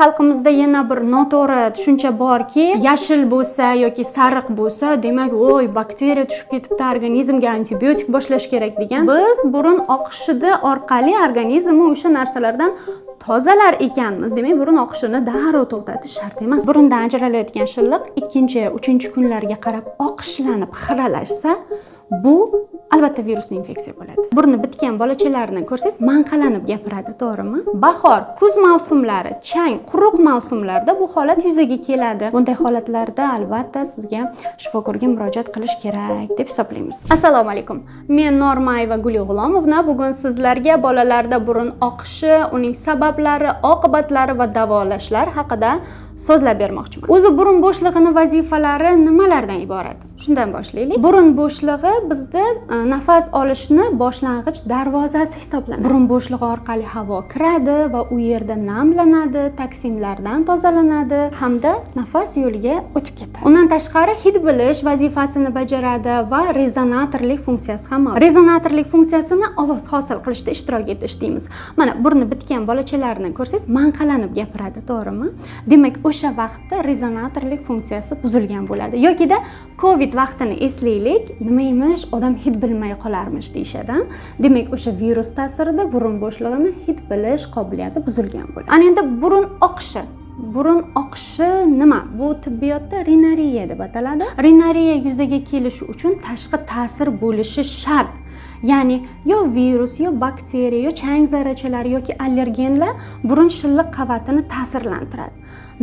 xalqimizda yana bir noto'g'ri tushuncha borki, yashil bo'lsa yoki sariq bo'lsa, demak, voy, bakteriya tushib ketibdi, organizmga antibiotik boshlash kerak degan. Biz burun oqishida orqali organizmni o'sha narsalardan tozalar ekanmiz. Demak, burun oqishini darrov to'xtatish shart emas. Burundan ajralayotgan shilliq 2-3 kunlarga qarab oqishlanib, xiralashsa, bu albatta virusli infeksiya bo'ladi. Burni bitgan bolachalarni ko'rsangiz, manqalanib gapiradi, to'g'rimi? Bahor, kuz mavsumlari, chang, quruq mavsumlarda bu holat yuzaga keladi. Bunday holatlarda albatta sizga shifokorga murojaat qilish kerak deb hisoblaymiz. Assalomu alaykum. Men Normayeva Guli G'ulomovna. Bugun sizlarga bolalarda burun oqishi, uning sabablari, oqibatlari va davolashlar haqida so'zlab bermoqchiman. O'zi burun bo'shlig'ining vazifalari nimalardan iborat? Shundan boshlaylik. Burun bo'shlig'i bizda nafas olishni boshlang'ich darvozasi hisoblanadi. Burun bo'shlig'i orqali havo kiradi va u yerda namlanadi, toksinlardan tozalanadi hamda nafas yo'liga o'tib ketadi. Undan tashqari hid bilish vazifasini bajaradi va rezonatorlik funksiyasi ham bor. Rezonatorlik funksiyasini ovoz hosil qilishda ishtirok etish deymiz. Mana burni bitgan bolachalarni ko'rsangiz, manqalanib gapiradi, to'g'rimi? Demak, o'sha vaqtda rezonatorlik funksiyasi buzilgan bo'ladi. Yokida Covid vaqtini eslaylik, nima emish, odam hid bilmay qolarmish deyshadi. Demak, o'sha virus ta'sirida burun bo'shlig'ini hid bilish qobiliyati buzilgan bo'ladi. Ana endi burun oqishi. Burun oqishi nima? Bu tibbiyotda rinariya deb ataladi. Rinariya yuzaga kelishi uchun tashqi ta'sir bo'lishi shart. Ya'ni yo virus, yo bakteriya, yo chang zarrachalar yoki allergenlar burun shilliq qavatini ta'sirlantiradi.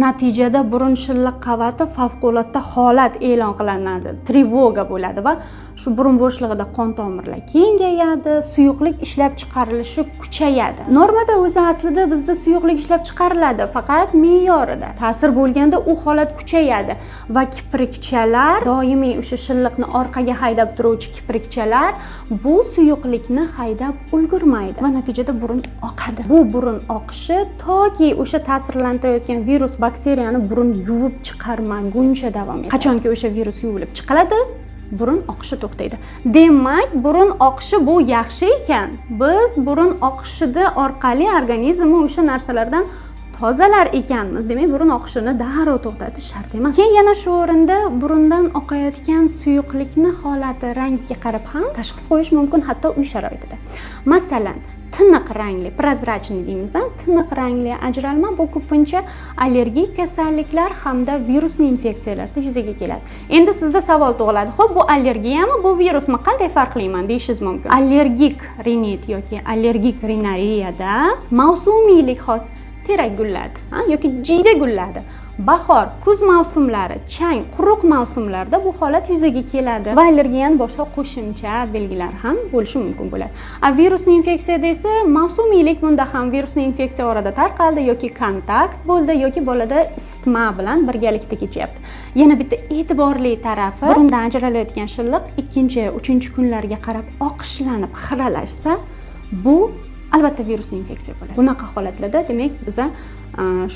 Natijada burun shilliq qavati favqulodda holat e'lon qilinadi, trevoga bo'ladi va shu burun bo'shlig'ida qon tomirlar kengayadi, suyuqlik ishlab chiqarilishi kuchayadi. Normada o'zi aslida bizda suyuqlik ishlab chiqariladi, faqat me'yorida. Ta'sir bo'lganda u holat kuchayadi va kiprikchalar, doimiy o'sha shilliqni orqaga haydab turuvchi kiprikchalar bu suyuqlikni haydab ulgurmaydi va natijada burun oqadi. Bu burun oqishi toki o'sha ta'sirlantirayotgan virus bakteriyani burun yuvib chiqarmaguncha davom etadi. Qachonki o'sha virus yuvilib chiqiladi, burun oqishi to'xtaydi. Demak, burun oqishi bu yaxshi ekan. Biz burun oqishida orqali organizmni o'sha narsalardan tozalar ekanmiz. Demak, burun oqishini darrov to'xtatish shart emas. Keyin yana shu o'rinda burundan oqayotgan suyuqlikni holati, rangiga qarab ham tashxis qo'yish mumkin, hatto uy sharoitida. Masalan, tiniq rangli, prozrachniy deymiz, tiniq rangli ajralma bu ko'pincha allergik kasalliklar hamda virusli infeksiyalarda yuzaga keladi. Endi sizda savol tug'iladi. Xo'p, bu allergiyami, bu virusmi? Qanday farqliman deyishingiz mumkin. Allergik rinit yoki allergik rinariyada mavsumiylik xos terak gulladi, yoki jiyda gulladi. Bahor, kuz mavsumlari, chang, quruq mavsumlarda bu holat yuzaga keladi va allergiyaning boshqa qo'shimcha belgilar ham bo'lishi mumkin bo'ladi. Virusli infeksiyada esa mavsumiylik, bunda ham virusli infeksiya orada tarqaldi yoki kontakt bo'ldi yoki bolada isitma bilan birgalikda kechyapti. Yana bitta e'tiborli tarafi, burundan ajralayotgan shilliq 2-3 kunlarga qarab oqishlanib, xiralashsa, bu albatta virusli infeksiya bo'ladi. Bunaqa holatlarda demak biz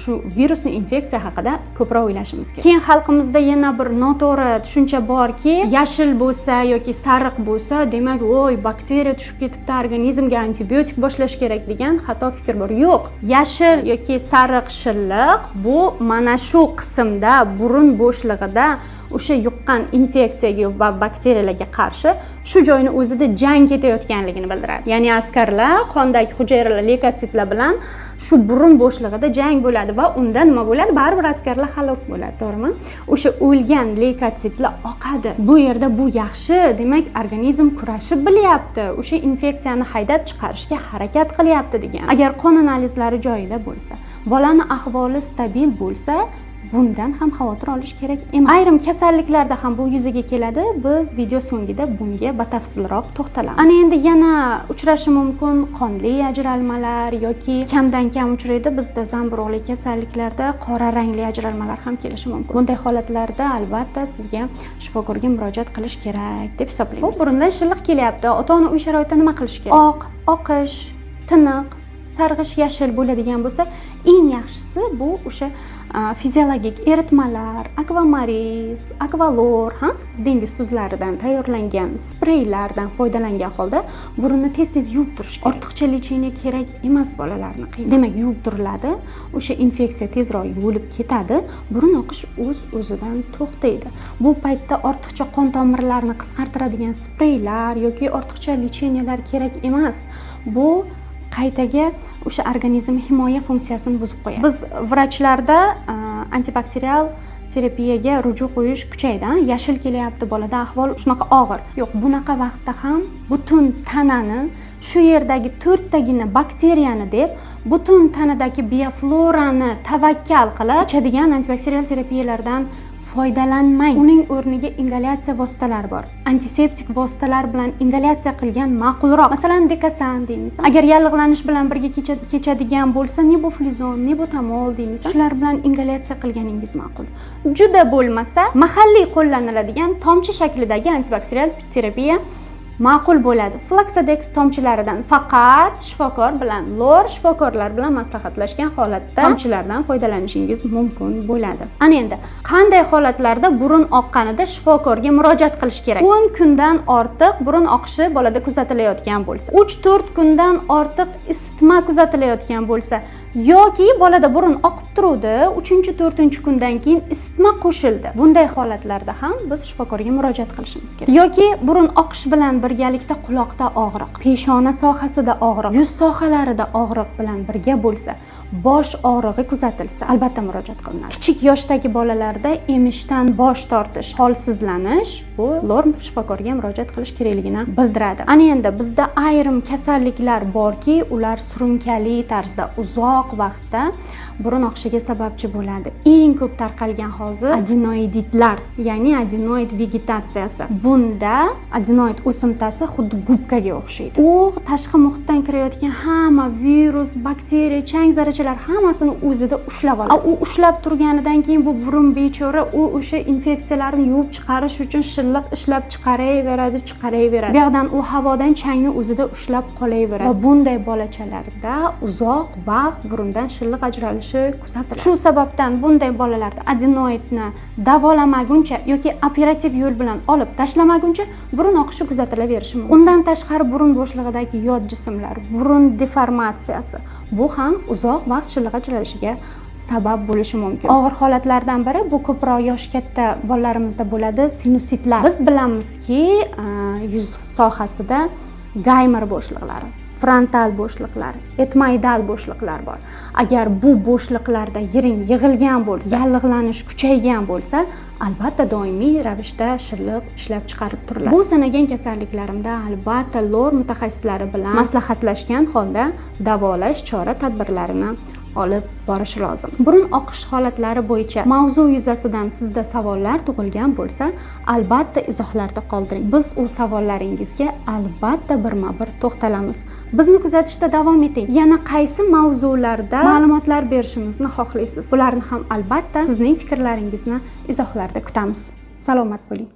shu virusli infeksiya haqida ko'proq o'ylashimiz kerak. Keyin xalqimizda yana bir noto'g'ri tushuncha borki, yashil bo'lsa yoki sariq bo'lsa, demak, voy, bakteriya tushib ketibdi, organizmga antibiotik boshlash kerak degan xato fikr bor. Yo'q. Yashil yoki sariq shilliq bu mana shu qismda burun bo'shlig'ida o'sha yuqqan infeksiyaga va bakteriyalarga qarshi shu joyni o'zida jang ketayotganligini bildiradi. Ya'ni askarlar qondagi hujayralar, leykositlar bilan shu burun bo'shlig'ida jang bo'ladi va unda nima bo'ladi? Baribir askarlar halok bo'ladi, to'g'rimi? O'sha o'lgan leykositlar oqadi. Bu yerda bu yaxshi, demak, organizm kurashib bilyapti, o'sha infeksiyani haydab chiqarishga harakat qilyapti degan. Agar qon analizlari joyida bo'lsa, bolaning ahvoli stabil bo'lsa, bundan ham xavotir olish kerak emas. Ayrim kasalliklarda ham bu yuzaga keladi. Biz video so'ngida bunga batafsilroq to'xtalamiz. Ana endi yana uchrashi mumkin qonli ajralmalar yoki kamdan kam uchraydi. Bizda zamburug'li kasalliklarda qora rangli ajralmalar ham kelishi mumkin. Bunday holatlarda albatta sizga shifokorga murojaat qilish kerak deb hisoblaymiz. Burunda shilliq kelyapti. Ota-ona uy sharoitida nima qilish kerak? Oqish, tiniq, sarg'ish yashil bo'ladigan bo'lsa, eng yaxshisi bu o'sha fiziologik eritmalar, akvamariz, akvalor, dengiz tuzlaridan tayyorlangan spreylardan foydalangan holda burunni tez-tez yuvib turish kerak. Ortiqcha lecheniya kerak emas bolalarni qiyin. Demak, yuvib turiladi. O'sha infeksiya tezroq yuvilib ketadi, burun oqish o'z-o'zidan to'xtaydi. Bu paytda ortiqcha qon tomirlarini qisqartiradigan spreylar yoki ortiqcha lecheniyalar kerak emas. Bu qaytaga o'sha organizm himoya funksiyasini buzib qo'yadi. Biz vrachlarda antibakterial terapiyaga ruju qo'yish kuchaydi. Yashil kelyapti, bolada ahvol shunaqa og'ir. Yo'q, bunaqa vaqtda ham butun tanani, shu yerdagi 4 tagina bakteriyani deb, butun tanadagi bioflorani tavakkal qilib ichadigan antibakterial terapiyalardan foydalanmang. Uning o'rniga ingalyatsiya vositalari bor. Antiseptik vositalar bilan ingalyatsiya qilgan ma'qulroq. Masalan, dekasan deymiz. Agar yallig'lanish bilan birga kechadigan bo'lsa, neboflizon, nebotamol deymiz. Shular bilan ingalyatsiya qilganingiz ma'qul. Juda bo'lmasa, mahalliy qo'llaniladigan tomchi shaklidagi antibakterial terapiya ma'qul bo'ladi. Flaxadex tomchilaridan faqat shifokor bilan, lor shifokorlar bilan maslahatlashgan holatda tomchilardan foydalanishingiz mumkin bo'ladi. Ana endi qanday holatlarda burun oqqanida shifokorga murojaat qilish kerak? 10 kundan ortiq burun oqishi bolada kuzatilayotgan bo'lsa, 3-4 kundan ortiq isitma kuzatilayotgan bo'lsa, yoki bolada burun oqib turuvdi, 3-4-kundan keyin isitma qo'shildi. Bunday holatlarda ham biz shifokorga murojaat qilishimiz kerak. Yoki burun oqish bilan birgalikda quloqda og'riq, peshona sohasida og'riq, yuz sohalarida og'riq bilan birga bo'lsa, bosh og'rig'i kuzatilsa, albatta murojaat qilinadi. Kichik yoshdagi bolalarda emishdan bosh tortish, holsizlanish, bu lor shifokorga murojaat qilish kerakligini bildiradi. Ana endi bizda ayrim kasalliklar borki, ular surunkali tarzda uzoq vaqtda burun oqishiga sababchi bo'ladi. Eng ko'p tarqalgan hozir adenoiditlar, ya'ni adenoid vegetatsiyasi. Bunda adenoid o'simtasi xuddi gubkaga o'xshaydi. U tashqi muhitdan kirayotgan hamma virus, bakteriya, chang zarrachalar hammasini o'zida ushlab oladi. U ushlab turganidan keyin bu burun bechora u o'sha infeksiyalarni yuvib chiqarish uchun shilliq ishlab chiqaraveradi. Bu yoqdan u havodan changni o'zida ushlab qolaveradi. Va bunday bolachalarda uzoq vaqt burundan shilliq ajralishi kuzatiladi. Shu sababdan bunday bolalarda adenoidni davolamaguncha yoki operativ yo'l bilan olib tashlamaguncha burun oqishi kuzatilaverishi mumkin. Undan tashqari burun bo'shlig'idagi yod jismlar, burun deformatsiyasi, bu ham uzoq vaqt shilliq ajralishiga sabab bo'lishi mumkin. Og'ir holatlardan biri bu ko'proq yosh katta bolalarimizda bo'ladi, sinusitlar. Biz bilamizki, yuz sohasida Gaymer bo'shliqlari, frontal bo'shliqlar, etmoidal bo'shliqlar bor. Agar bu bo'shliqlarda yiring yig'ilgan bo'lsa, yallig'lanish kuchaygan bo'lsa, albatta doimiy ravishda shilliq ishlab chiqarib turiladi. Bu sanagan kasalliklarimda albatta lor mutaxassislari bilan maslahatlashgan holda davolash chora-tadbirlarini olib borish lozim. Burun oqish holatlari bo'yicha mavzu yuzasidan sizda savollar tug'ilgan bo'lsa, albatta izohlarda qoldiring. Biz u savollaringizga albatta birma-bir to'xtalamiz. Bizni kuzatishda davom eting. Yana qaysi mavzularda ma'lumotlar berishimizni xohlaysiz? Bularni ham albatta sizning fikrlaringizni izohlarda kutamiz. Salomat bo'ling.